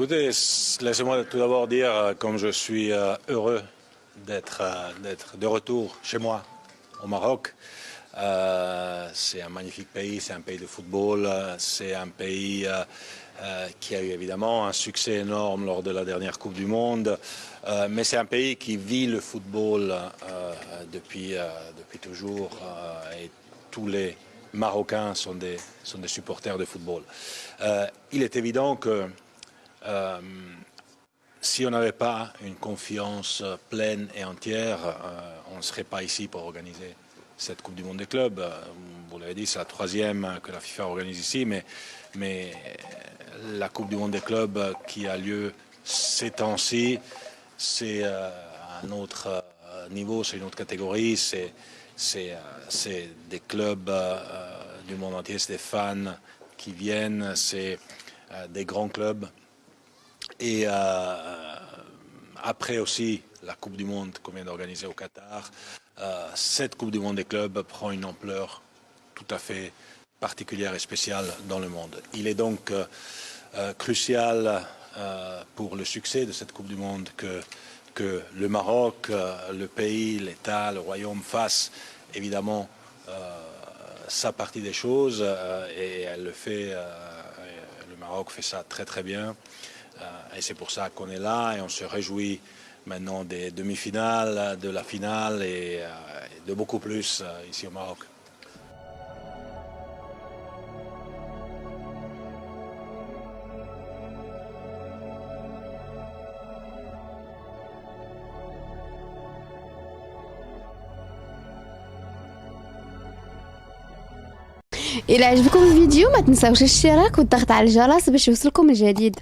Écoutez, laissez-moi tout d'abord dire comme je suis heureux d'être de retour chez moi au Maroc. C'est un magnifique pays, c'est un pays de football, c'est un pays qui a eu évidemment un succès énorme lors de la dernière Coupe du Monde, mais c'est un pays qui vit le football depuis toujours et tous les Marocains sont des supporters de football. Il est évident que si on n'avait pas une confiance pleine et entière, on ne serait pas ici pour organiser cette Coupe du Monde des clubs. Vous l'avez dit, c'est la troisième que la FIFA organise ici, mais la Coupe du Monde des clubs qui a lieu ces temps-ci, c'est un autre niveau, c'est une autre catégorie, c'est des clubs du monde entier, c'est des fans qui viennent, c'est des grands clubs. Et après aussi la Coupe du Monde qu'on vient d'organiser au Qatar, cette Coupe du Monde des clubs prend une ampleur tout à fait particulière et spéciale dans le monde. Il est donc crucial pour le succès de cette Coupe du Monde que le Maroc, le pays, l'État, le Royaume fassent évidemment sa partie des choses et elle le fait. Le Maroc fait ça très très bien. Et c'est pour ça qu'on est là et on se réjouit maintenant des demi-finales, de la finale et de beaucoup plus ici au Maroc. إلا عجبكم الفيديو ما تنساوش الاشتراك والضغط على الجرس باش يوصلكم الجديد.